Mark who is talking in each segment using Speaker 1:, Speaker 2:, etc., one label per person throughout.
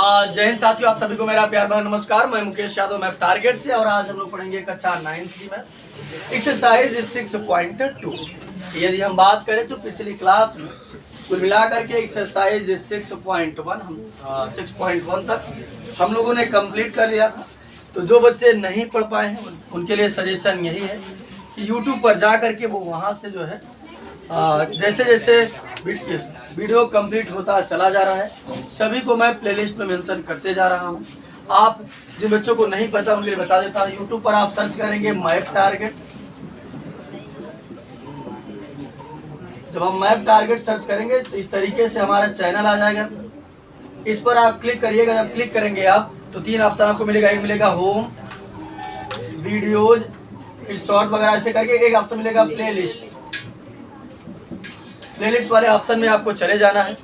Speaker 1: जय हिंद साथियों, आप सभी को मेरा प्यार भरा नमस्कार। मैं मुकेश यादव, मैथ टारगेट से, और आज हम लोग पढ़ेंगे कक्षा 9 की मैथ एक्सरसाइज 6.2। यदि हम बात करें तो पिछली क्लास में कुल मिलाकर के एक्सरसाइज 6.1 तक हम लोगों ने कंप्लीट कर लिया था। तो जो बच्चे नहीं पढ़ पाए हैं उनके लिए सजेशन यही है कि यूट्यूब पर जा करके वो वहाँ से जो है जैसे जैसे वीडियो कंप्लीट होता चला जा रहा है, सभी को मैं प्लेलिस्ट में मेंशन करते जा रहा हूँ। आप जिन बच्चों को नहीं पता उनके लिए बता देता हूँ। यूट्यूब पर आप सर्च करेंगे मैथ टारगेट। जब हम मैथ टारगेट सर्च करेंगे तो इस तरीके से हमारा चैनल आ जाएगा। इस पर आप क्लिक करिएगा। जब क्लिक करेंगे आप तो 3 ऑप्शन आपको मिलेगा। एक मिलेगा होम, वीडियोज, फिर शॉर्ट वगैरह ऐसे करके एक ऑप्शन मिलेगा प्लेलिस्ट। प्लेलिस्ट वाले ऑप्शन में आपको चले जाना है।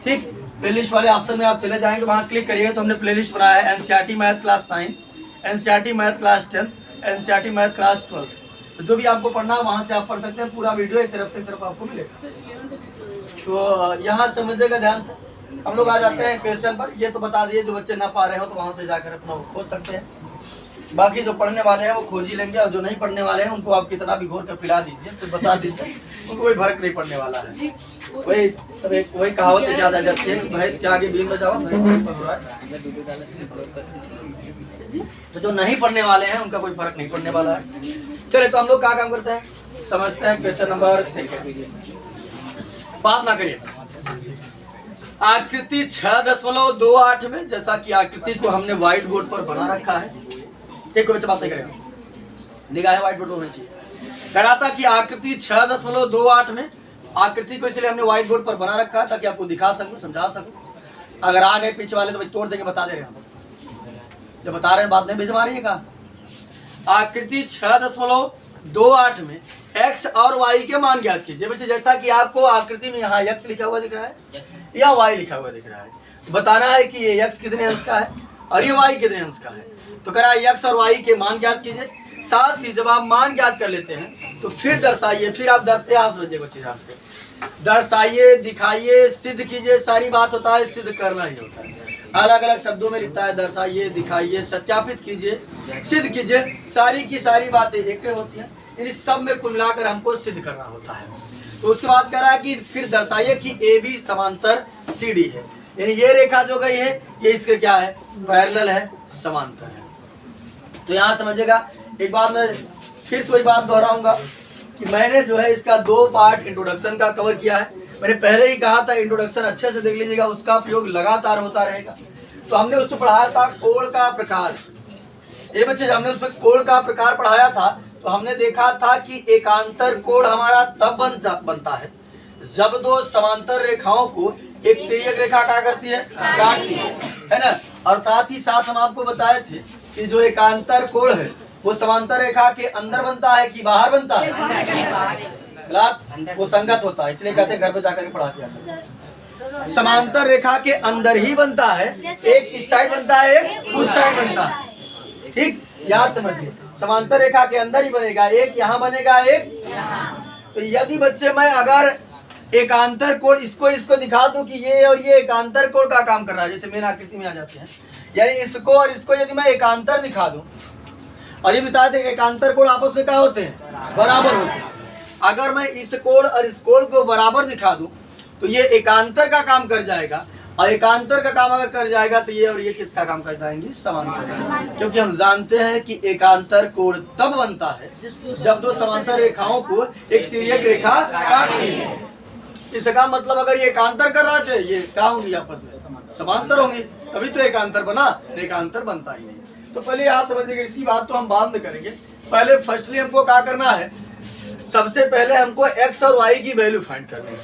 Speaker 1: ठीक, प्लेलिस्ट वाले ऑप्शन में आप चले जाएंगे, वहाँ क्लिक करिएगा तो हमने प्लेलिस्ट बनाया है NCERT math class 9, NCERT math class 10, NCERT math class 12। तो जो भी आपको पढ़ना है वहाँ से आप पढ़ सकते हैं। पूरा वीडियो एक तरफ से एक तरफ आपको मिलेगा। तो यहाँ समझिएगा ध्यान से। हम लोग आ जाते हैं क्वेश्चन पर। ये तो बता दिए, जो बच्चे ना पा रहे हो तो वहाँ से जाकर अपना खोज सकते हैं। बाकी जो पढ़ने वाले हैं वो खोज ही लेंगे, और जो नहीं पढ़ने वाले हैं उनको आप कितना भी घोर कर पिला दीजिए, तो बता दीजिए, उनको कोई फर्क नहीं पड़ने वाला है। वही कहावत याद आ जाती है कि भैंस के आगे बीन बजाओ, भैंस नहीं पढ़ रहा है। तो जो नहीं पढ़ने वाले हैं उनका कोई फर्क नहीं पड़ने वाला है। चले तो हम लोग क्या काम करते हैं, समझते हैं क्वेश्चन नंबर 2। बात ना करिए। आकृति 6.28 में, जैसा कि आकृति को हमने व्हाइट बोर्ड पर बना रखा है। एक बच्चा बात नहीं करेगा, निगाहें व्हाइट बोर्ड पर होनी चाहिए। कह रहा था कि आकृति 6.28 में, आकृति को इसलिए हमने व्हाइट बोर्ड पर बना रखा है ताकि आपको दिखा सकूं, समझा सकूं। अगर आ गए पीछे वाले तो भाई तोड़ देंगे, बता दे रहे हैं हम। जब बता रहे हैं बात नहीं भिजवा रही है का। आकृति 6.28 में x और y के मान ज्ञात कीजिए। बच्चे जैसा कि आपको आकृति में यहाँ x लिखा हुआ दिख रहा है या y लिखा हुआ दिख रहा है, बताना है कि ये x कितने अंश का है और ये y कितने अंश का है। तो कह रहा है x और y के मान ज्ञात कीजिए। साथ ही जब आप मान ज्ञात कर लेते हैं तो फिर दर्शाइए। फिर आप समझिए बच्चे, ध्यान से दर्शाइए, दिखाइए, सिद्ध कीजिए। सारी बात होता है सिद्ध करना ही होता है। अलग अलग शब्दों में लिखता है दर्शाइए, दिखाइए, सत्यापित कीजिए, सिद्ध कीजिए। सारी की सारी बातें एक होती हैं। इन सब में कुल मिलाकर हमको सिद्ध करना होता है। तो उसके बाद कह रहा है कि फिर दर्शाइए कि AB समांतर CD है। यानी ये रेखा जो गई है ये इसके क्या है, पैरेलल है, समांतर है। तो यहाँ समझिएगा। एक बार मैं फिर से वही बात दोहराऊंगा कि मैंने जो है इसका 2 पार्ट इंट्रोडक्शन का कवर किया है। मैंने पहले ही कहा था इंट्रोडक्शन अच्छे से देख लीजिएगा, उसका उपयोग लगातार होता रहेगा। तो हमने उसमें पढ़ाया था कोण का प्रकार। ये बच्चे जब हमने उसमें कोण का प्रकार पढ़ाया था तो हमने देखा था कि एकांतर कोण हमारा तब बनता है जब दो समांतर रेखाओं को एक तिर्यक रेखा क्या करती है, काटती है ना। और साथ ही साथ हम आपको बताए थे कि जो एकांतर कोण है वो समांतर रेखा के अंदर बनता है कि बाहर बनता है, वो संगत होता है, इसलिए कहते हैं घर पे जाकर पढ़ा दिया। समांतर रेखा के अंदर ही बनता है, एक इस साइड बनता है, एक उस साइड बनता है। ठीक, यहाँ समझिए, समांतर रेखा के अंदर ही बनेगा, एक यहाँ बनेगा, एक। तो यदि बच्चे मैं अगर एकांतर कोण इसको दिखा दूं कि ये और ये एकांतर कोण का काम कर रहा है, जैसे मेन आकृति में आ जाते हैं, यानी इसको और इसको यदि मैं एकांतर दिखा दूं और ये बता दें एकांतर कोण आपस में क्या होते हैं, बराबर होते हैं। अगर मैं इस कोण और इस कोण को बराबर दिखा दूं तो ये एकांतर का काम कर जाएगा, और एकांतर का काम अगर कर जाएगा तो ये और ये किसका काम कर जाएंगे, समांतर। क्योंकि हम जानते हैं कि एकांतर कोण तब बनता है जब दो समांतर रेखाओं को एक तिर्यक रेखा काटती है। इसका मतलब अगर ये एकांतर कर रहा है ये क्या होंगी, आपस में समांतर होंगी, तभी तो एकांतर बना, एकांतर बनता ही नहीं। तो पहले आप समझिएगा, इसी बात तो हम बाद में करेंगे। पहले फर्स्टली हमको क्या करना है, सबसे पहले हमको x और y की वैल्यू फाइंड करनी है।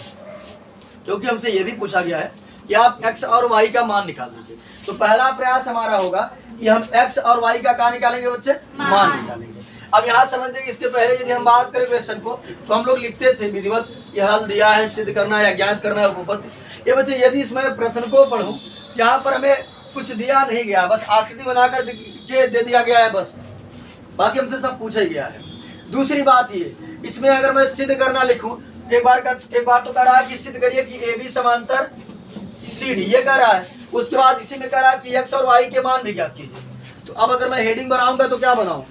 Speaker 1: क्योंकि हमसे ये भी पूछा गया है कि आप x और y का मान निकाल दीजिए। तो पहला प्रयास हमारा होगा कि हम x और y का क्या निकालेंगे बच्चे, मान निकालेंगे। अब यहाँ समझिए, इसके पहले यदि हम बात करें क्वेश्चन को तो हम लोग लिखते थे विधिवत, ये हल दिया है, सिद्ध करना है या ज्ञात करना है उपपत्ति। ये बच्चे यदि इसमें प्रश्न को पढ़ूं, यहाँ पर हमें कुछ दिया नहीं गया, बस आकृति बनाकर दे दिया गया है, बस बाकी हमसे सब पूछा ही गया है। दूसरी बात ये, इसमें अगर मैं सिद्ध करना लिखूं, एक बार तो कह रहा है कि सिद्ध करिए कि AB समांतर CD, ये कह रहा है। उसके बाद इसी में कह रहा कि x और y के मान भी ज्ञात कीजिए। तो अब अगर मैं हेडिंग बनाऊंगा तो क्या बनाऊं,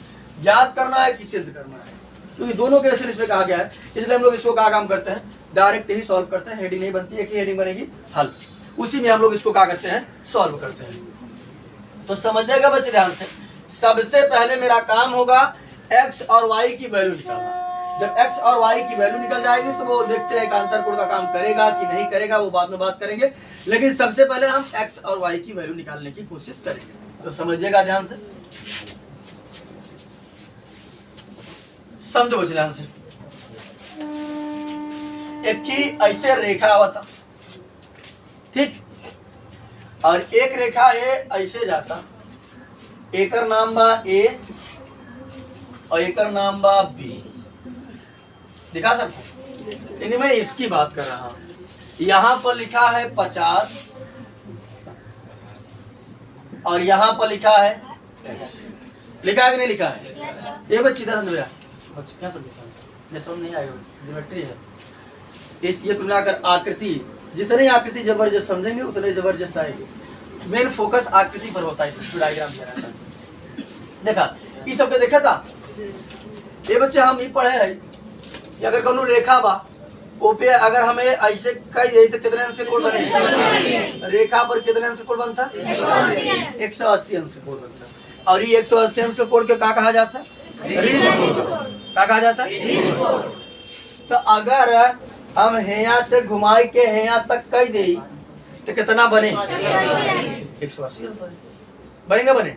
Speaker 1: ज्ञात करना है कि सिद्ध करना है, क्योंकि दोनों क्वेश्चन इसमें कहा गया है, इसलिए हम लोग इसको क्या काम करते हैं, डायरेक्ट ही सॉल्व करते हैं। हेडिंग नहीं बनती है कि हेडिंग बनेगी हल, उसी में हम लोग इसको क्या करते हैं, सॉल्व करते हैं। तो समझिएगा बच्चे ध्यान से, सबसे पहले मेरा काम होगा x और y की वैल्यू निकालना। जब x और y की वैल्यू निकल जाएगी तो वो देखते हैं अंतर कोण का काम करेगा कि नहीं करेगा, वो बाद में बात करेंगे, लेकिन सबसे पहले हम x और y की वैल्यू निकालने की कोशिश करेंगे। तो समझिएगा ध्यान से, समझो बच्चे ध्यान से। एक ही ऐसे रेखा आवता, ठीक, और एक रेखा ये ऐसे जाता, एकर नाम बा ए और एकर नाम बा बी, दिखा सकते, यानी मैं इसकी बात कर रहा हूं। यहां पर लिखा है 50 और यहां पर लिखा है x। लिखा है कि नहीं लिखा है, ये बच्ची सीधा समझो यार, क्या समझ ये समझ नहीं आएगा, ज्योमेट्री है इस, ये मिलाकर आकृति, जितनी आकृति जबरदस्त समझेंगे उतने जबरदस्त आएगी। मेन फोकस आकृति पर होता है, इसमें डायग्राम दे रहा था, देखा ये सब के देखा था ये बच्चे, हम ही पढ़े हैं कि अगर कोनो रेखा बा ओ पे अगर हमें ऐसे कही जाए तो कितने अंश से कोण बने, रेखा पर कितने अंश से कोण बनता, 180 अंश से कोण बनता। और ये 180 अंश के कोण के क्या कहा जाता है, ऋण कोण, क्या कहा जाता है। तो अगर हम हेया से घुमाई के हेया तक कही दे तो कितना बने, 180 अंश बनेगा, बने।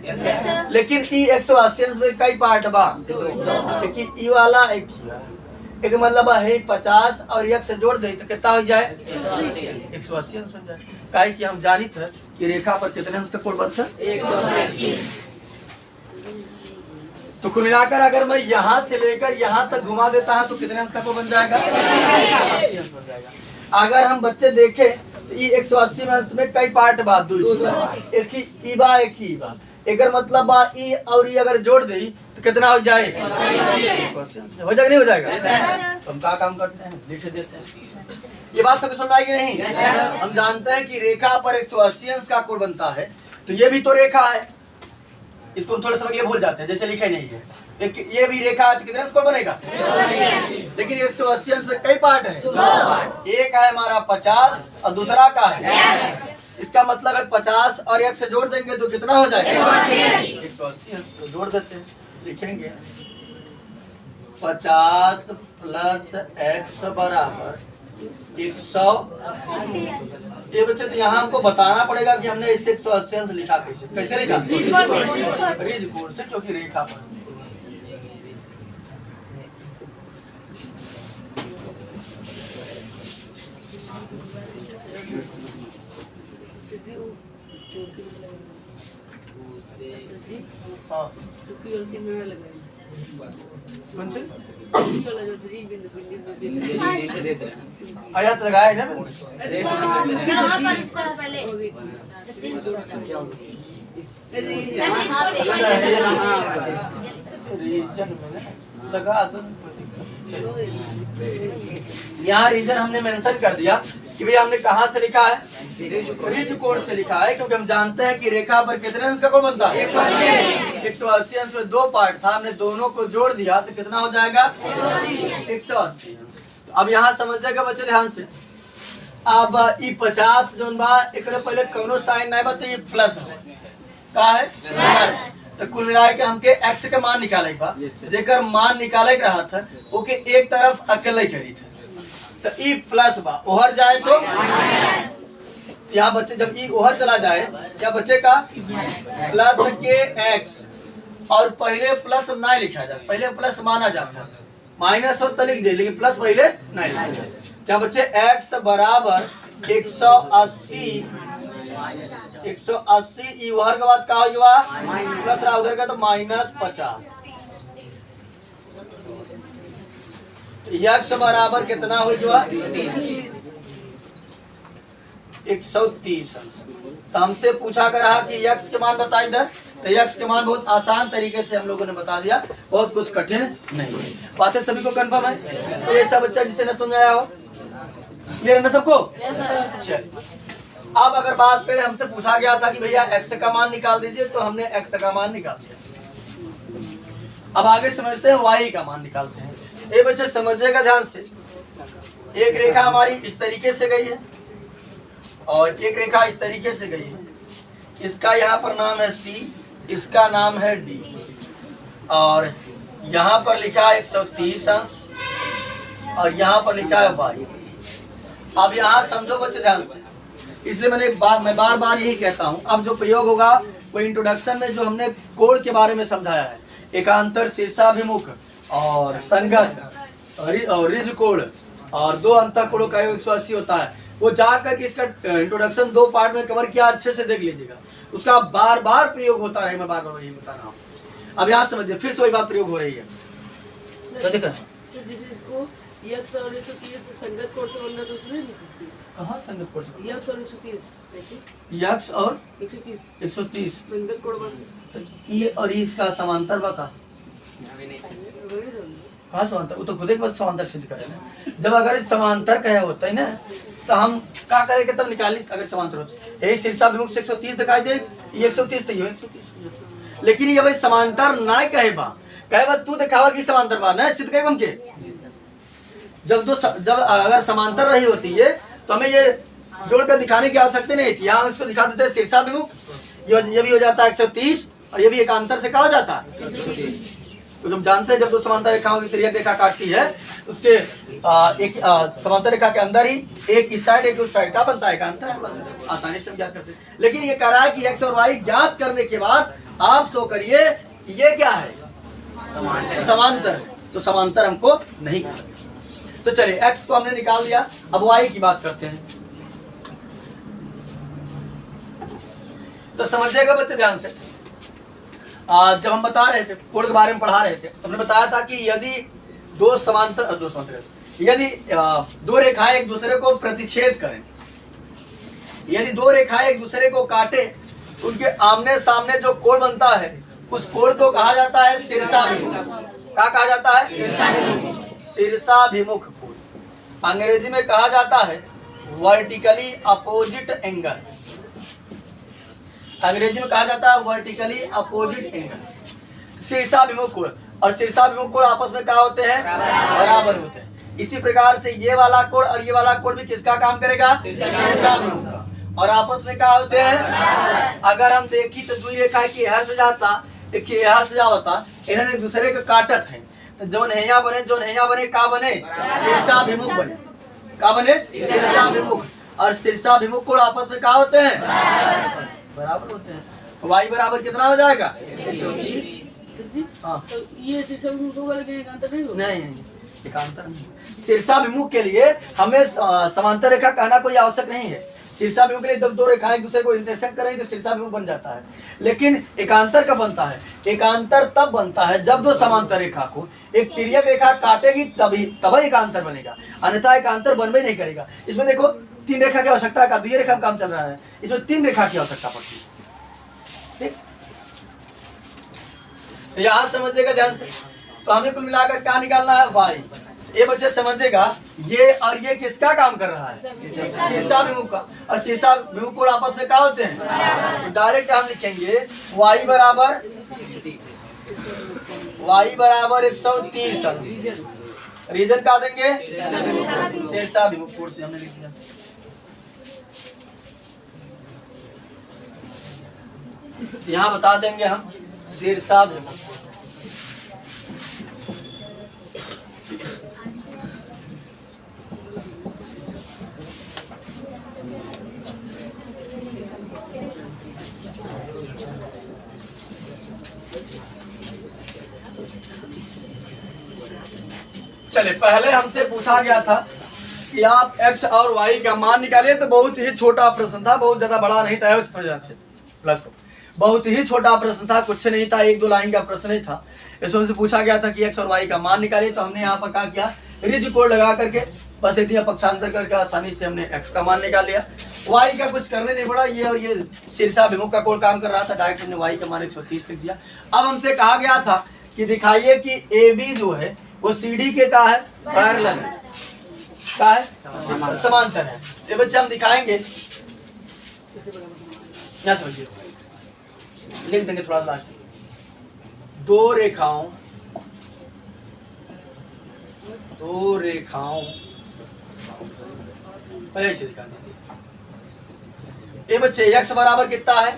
Speaker 1: लेकिन ई 180 अंश में कई पार्ट बा, लेकिन ई वाला एक ही है, एक मतलब है 50 और 1 से जोड़ दे तो कितना हो जाए, 180 अंश बन जाए। काहे कि हम जानित है कि रेखा पर कितने अंश का कोण बनता है, 180। तो कुल मिलाकर अगर मैं यहाँ से लेकर यहाँ तक घुमा देता है तो कितने अंश का कोण बन जाएगा, 180 अंश बन जाएगा। अगर हम बच्चे देखें तो ये 180 अंश में कई पार्ट बा, एक ही ई बा, एक ही बा, एकर मतलब बा ई और ई अगर जोड़ दे तो कितना हो जाए, हो जाएगा नहीं हो जाएगा। हम क्या काम करते हैं, लिख देते हैं। ये बात सबको समझ आएगी नहीं, हम जानते हैं कि रेखा पर 180 अंश का कोण बनता है, तो ये भी तो रेखा है, इसको हम थोड़ा समय के लिए भूल जाते हैं, जैसे लिखे नहीं है। ये भी रेखा है तो कितने अंश कोण बनेगा, लेकिन 180 अंश में कई पार्ट है, एक है हमारा 50 और दूसरा का है, इसका मतलब है 50 और 1 से जोड़ देंगे तो कितना हो जाएगा, 180 अंश। तो जोड़ देते हैं, लिखेंगे 50 प्लस x बराबर 180। ये बच्चे तो यहाँ हमको बताना पड़ेगा कि हमने इसे 180 अंश लिखा कैसे, कैसे लिखा, ऋण कोण से, क्योंकि रेखा पर। आयत लगाया है ना, लगा दो। यहाँ रीजन हमने मेंशन कर दिया कि भाई हमने कहाँ से लिखा है, ऋण कोण से लिखा है, क्योंकि हम जानते हैं कि रेखा पर कितने अंश का कोण बनता है, 180 अंश में दो पार्ट था, हमने दोनों को जोड़ दिया तो कितना हो जाएगा, 180 अंश। तो अब यहाँ समझिएगा बच्चे ध्यान से, अब ई 50 जोन बा एक पहले कौनो साइन नहीं बा, तो ये प्लस है, का है प्लस। तो कुल मिला के हमके x के मान निकाले बा, जेकर मान निकाले रहा था ओके एक तरफ अकेले करी था, तो ई प्लस बा ओहर जाए तो यहाँ बच्चे जब ई ओहर चला जाए क्या बचेगा, प्लस के x, और पहले प्लस ना लिखा जाता, पहले प्लस माना जाता, माइनस हो तो लिख दे, लेकिन प्लस पहले नहीं लिखा जाता। क्या बच्चे x बराबर 180, 180 ई ओहर के बाद का हुआ प्लस रहा उधर का तो माइनस 50, x बराबर कितना हो गया 130 अंश। तो हमसे पूछा कर रहा कि x के मान बताइए इधर, तो x के मान बहुत आसान तरीके से हम लोगों ने बता दिया, बहुत कुछ कठिन नहीं। बातें सभी को कंफर्म है, तो ये सब बच्चा जिसे न समझाया हो, क्लियर है ना सबको, चल अब अगर बात करें, हमसे पूछा गया था कि भैया x का मान निकाल दीजिए, तो हमने x का मान निकाल दिया। अब आगे समझते हैं y का मान निकालते हैं। ये बच्चे समझिएगा ध्यान से, एक रेखा हमारी इस तरीके से गई है और एक रेखा इस तरीके से गई है। इसका यहाँ पर नाम है C, इसका नाम है D, और यहाँ पर लिखा है 130 अंश और यहाँ पर लिखा है y। अब यहाँ समझो बच्चे ध्यान से, इसलिए मैं बार बार यही कहता हूँ। अब जो प्रयोग होगा वो इंट्रोडक्शन में जो हमने कोण के बारे में समझाया है, एकांतर, शीर्षाभिमुख और संगत और रिज कोण, और दो अंतः कोणों का योग 180 होता है। वो जाकर के इसका इंट्रोडक्शन 2 पार्ट में कवर किया, अच्छे से देख लीजिएगा। उसका बार बार प्रयोग होता रहे, मैं बार बार यही बता रहा हूँ। अब यहाँ समझिए, फिर से वही बात प्रयोग हो रही है। तो देखो
Speaker 2: यक्ष और 130 संगत कोण से बनना, तो उसमें लिख सकती है।
Speaker 1: कहाँ संगत कोण से?
Speaker 2: यक्ष और 130
Speaker 1: यक्ष और
Speaker 2: 130 संगत कोण बनता।
Speaker 1: तो ये और ये इसका समांतर बता, कहाँ समांतर? वो तो खुद एक बार समांतर सिद्ध करे ना। जब अगर समांतर कहे होता है ना, तो हम क्या करेंगे तब निकाल ली। अगर समांतर होता है, शीर्षाभिमुख से 130 दिखाई दे, ये 130 तो ये 130। लेकिन ये भाई समांतर ना कहे बा तू दिखावा कि समांतर बा ना सिद्ध कहे के। जब अगर समांतर रही होती है तो हमें ये जोड़कर दिखाने की आवश्यकता नहीं थी। यहाँ इसको दिखा देते हैं शीर्षाभिमुख, ये भी हो जाता है 130 और ये भी एकांतर से कहा जाता है। तो हम जानते हैं जब दो समांतर रेखाओं की तिर्यक रेखा काटती है, उसके एक समांतर रेखा के अंदर ही एक इस साइड एक उस साइड का बनता है एकांतर। आसानी से हम ज्ञात करते हैं। लेकिन ये कह रहा है कि x और y ज्ञात करने के बाद आप शो करिए ये क्या है, समांतर। तो समांतर हमको नहीं करना। तो चलिए x को हमने निकाल दिया, अब y की बात करते हैं। तो समझिएगा बच्चे ध्यान से, जब हम बता रहे थे कोण के बारे में पढ़ा रहे थे, तो हमने बताया था कि यदि यदि दो रेखाएं एक दूसरे को प्रतिच्छेद करें, यदि दो रेखाएं एक दूसरे को काटे, उनके आमने सामने जो कोण बनता है उस कोण को कहा जाता है शीर्षाभिमुख। क्या कहा जाता है? शीर्षाभिमुख कोण। अंग्रेजी में कहा जाता है वर्टिकली अपोजिट एंगल। अंग्रेजी में कहा जाता है वर्टिकली अपोजिट एंगल। शीर्षाभिमुख कोण और शीर्षाभिमुख कोण आपस में क्या होते हैं? बराबर होते हैं। इसी प्रकार से ये वाला कोण और ये वाला कोण भी किसका काम करेगा? शीर्षाभिमुख का। और आपस में क्या होते हैं? अगर हम देखी तो दुई रेखा की हर से जाता, एक हर से जाता, इन्होंने दूसरे को काटत है, तो जो नैया बने का बने? शीर्षाभिमुख बने। क्या बने? शीर्षाभिमुख। और शीर्षाभिमुख कोण आपस में क्या होते हैं? बराबर होते हैं। y बराबर कितना हो जाएगा? 130। हाँ,
Speaker 2: तो ये शीर्षाभिमुख होगा लेकिन एकांतर नहीं होगा।
Speaker 1: नहीं एकांतर नहीं। शीर्षाभिमुख के लिए हमें समांतर रेखा कहना कोई आवश्यक नहीं है। शीर्षाभिमुख के लिए जब दो रेखाएं एक दूसरे को इंटरसेक्ट करेंगे तो शीर्षाभिमुख बन जाता है। लेकिन एकांतर कब बनता है? एकांतर तब बनता है जब दो समांतर रेखा को एक तिर्यक रेखा काटेगी, तभी एकांतर बनेगा, अन्यथा एकांतर बनबे नहीं करेगा। इसमें देखो 3 रेखा की आवश्यकता का, 2 रेखा में काम चल रहा है, इसमें 3 रेखा की आवश्यकता पड़ती है। ठीक, तो यहां समझिएगा ध्यान से। तो हमें कुल मिलाकर क्या निकालना है? y। ये बच्चे समझिएगा, ये और ये किसका काम कर रहा है? शीर्षाभिमुख का। और शीर्षाभिमुख कोण आपस में क्या होते हैं? तो डायरेक्ट हम लिखेंगे y बराबर 130 अंश। रीजन क्या देंगे? शीर्षाभिमुख कोण से हमने लिख दिया। यहाँ बता देंगे हम शीर्षाभिमुख। चलिए, पहले हमसे पूछा गया था कि आप x और y का मान निकालिए, तो बहुत ही छोटा प्रश्न था, बहुत ज्यादा बड़ा नहीं था। प्लस बहुत ही छोटा प्रश्न था, कुछ नहीं था, 1-2 लाइन का प्रश्न नहीं था। इसमें से पूछा गया था कि x और y का मान निकालिए, तो हमने यहाँ पर क्या किया? रिज कोण लगा करके बस इतना पक्षांतर करके आसानी से हमने x का मान निकाल लिया। y का कुछ करने नहीं पड़ा, ये और ये शीर्षाभिमुख का कोण काम कर रहा था, डायरेक्ट हमने y का मान 130 लिख दिया। अब हमसे कहा गया था कि दिखाइए कि AB जो है वो CD के का है? पैरेलल है। क्या है? समांतर है। ये बच्चे हम दिखाएंगे यहाँ समझिए, लिख देंगे थोड़ा लास्ट। दो रेखाओं पहले ऐसे दिखा दीजिए। ये बच्चे x बराबर कितना है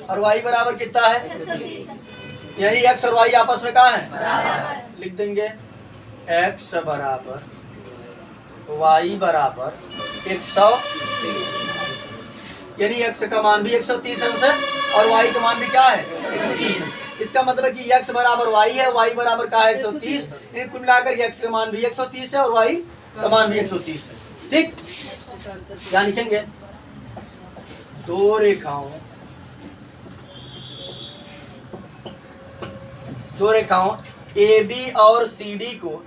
Speaker 1: और y बराबर कितना है, यानी x और y आपस में कहाँ है, लिख देंगे x बराबर y बराबर 100, यानी x का मान भी 130 अंश है और y का मान भी क्या है 130 है। इसका मतलब है कि x बराबर y है, y बराबर का है 130, इन कुल मिलाकर के x का मान भी 130 है और y का मान भी 130 है। ठीक, क्या लिखेंगे, दो रेखाओं AB और CD को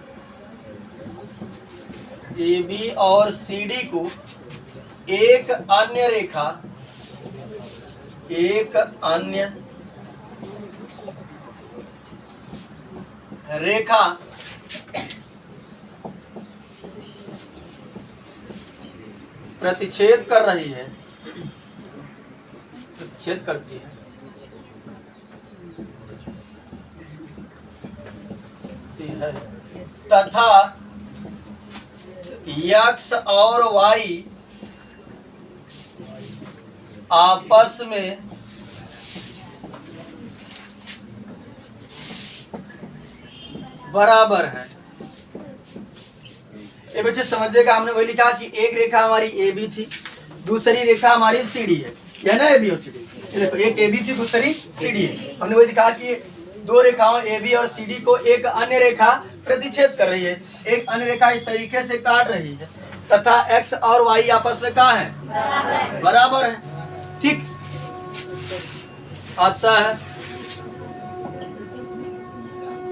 Speaker 1: एक अन्य रेखा प्रतिच्छेद करती है तथा x और y आपस में बराबर है। ये बच्चे समझिएगा, हमने वही लिखा कि एक रेखा हमारी AB थी, दूसरी रेखा हमारी CD है, यह ना AB और CD। देखो एक AB थी, दूसरी CD है। हमने वही लिखा कि दो रेखाओं AB और CD को एक अन्य रेखा प्रतिच्छेद कर रही है, एक अन्य रेखा इस तरीके से काट रही है तथा x और y आपस में कहाँ है, बराबर है। ठीक, आता है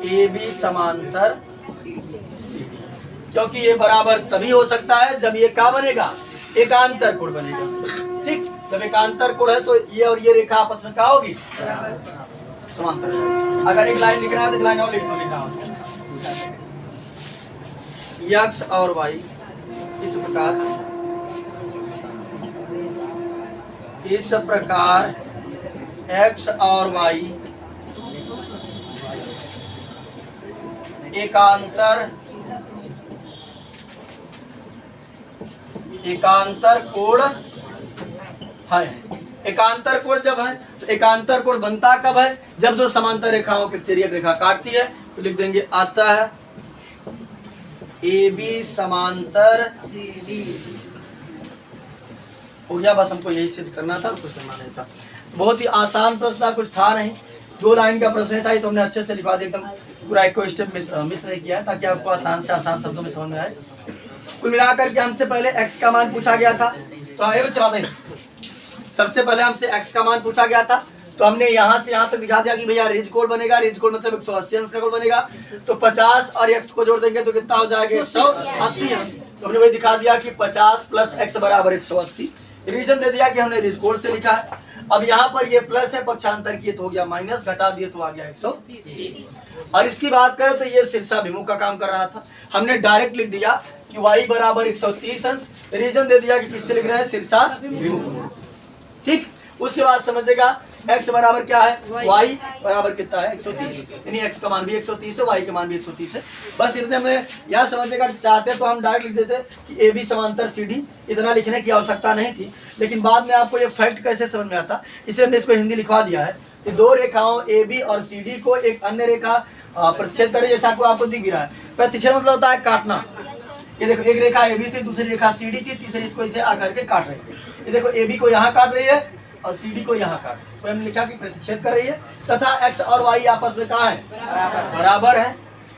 Speaker 1: AB समांतर CD, क्योंकि ये बराबर तभी हो सकता है जब ये क्या बनेगा, एकांतर कोण बनेगा। ठीक, जब एकांतर कोण है तो ये और ये रेखा आपस में क्या होगी, समांतर। अगर एक लाइन लिख रहा है तो एक लाइन और लिख रहा हूं, x और y इस प्रकार x और y एकांतर कोण है। एकांतर कोण जब है तो एकांतर कोण बनता कब है, जब दो समांतर रेखाओं की तिर्यक रेखा काटती है। तो लिख देंगे, आता है AB समांतर CD। हो गया, बस हमको यही सिद्ध करना था, कुछ करना नहीं था। बहुत ही आसान प्रश्न था, कुछ था नहीं, 2 लाइन का प्रश्न था, ये तो हमने अच्छे से लिखा दिया, एकदम पूरा एक स्टेप मिस नहीं किया है, ताकि आपको आसान से आसान शब्दों में समझ में आए। कुल मिलाकर के हमसे पहले x का मान पूछा गया था, तो ये बच्चे बताइए, सबसे पहले हमसे x का मान पूछा गया था, तो हमने यहाँ से यहाँ तक दिखा दिया कि भैया रेज कोण बनेगा, रेज कोण मतलब 180 अंश का कोण बनेगा, तो 50 और x को जोड़ देंगे तो कितना हो जाएगा, 180 अंश। तो हमने वही दिखा दिया कि 50 प्लस x बराबर 180। रीजन दे दिया कि हमने रेज कोण से लिखा है। अब यहाँ पर ये प्लस है, पक्षांतर किए तो हो गया माइनस, घटा दिए तो आ गया 130। और इसकी बात करें तो ये शीर्षाभिमुख का काम कर रहा था, हमने डायरेक्ट लिख दिया कि y बराबर 130 अंश। रीजन दे दिया कि किससे लिख रहे हैं, शीर्षाभिमुख। ठीक, उसके बाद समझेगा x बराबर क्या है, y बराबर कितना है 130, यानी x का मान भी 130 है, y का मान भी 130 है। बस इतने में यहाँ समझेगा, चाहते तो हम डायरेक्ट लिख देते कि AB समांतर CD, इतना लिखने की आवश्यकता नहीं थी, लेकिन बाद में आपको ये फैक्ट कैसे समझ में आता, इसलिए हमने इसको हिंदी लिखवा दिया है कि दो रेखाओं AB और CD को एक अन्य रेखा प्रतिच्छेद करे, जैसा को आपको दिख रहा है। प्रतिच्छेद मतलब होता है काटना। ये देखो, एक रेखा AB थी, दूसरी रेखा CD थी, तीसरी इसको इसे आकर के काट रही है। ये देखो, AB को यहाँ काट रही है और CD को यहाँ काट, तो हमने लिखा कि प्रतिच्छेद कर रही है तथा x और y आपस में कहाँ है, बराबर है।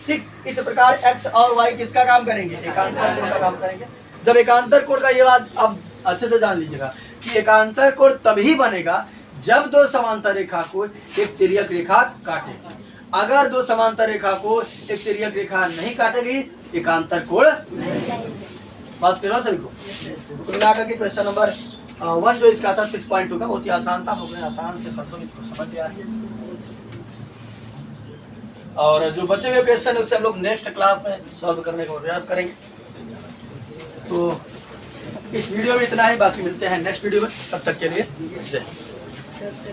Speaker 1: ठीक, इस प्रकार x और y किसका काम करेंगे, एकांतर कोण का काम करेंगे। जब एकांतर कोण का, ये बात अब अच्छे से जान लीजिएगा कि एकांतर कोण तभी बनेगा जब दो समांतर रेखा को एक तिर्यक रेखा काटेगी। अगर दो समांतर रेखा को एक तिर्यक रेखा नहीं काटेगी, एकांतर कोण बात करो सभी को। मिलाकर के क्वेश्चन नंबर 1 जो इसका था 6.2 का, बहुत ही आसान था, हमने आसान से शब्दों में इसको समझ लिया है। और जो बचे हुए क्वेश्चन उससे हम लोग नेक्स्ट क्लास में सॉल्व करने का प्रयास करेंगे। तो इस वीडियो में इतना ही, बाकी मिलते हैं नेक्स्ट वीडियो में, तब तक के लिए जय हिंद।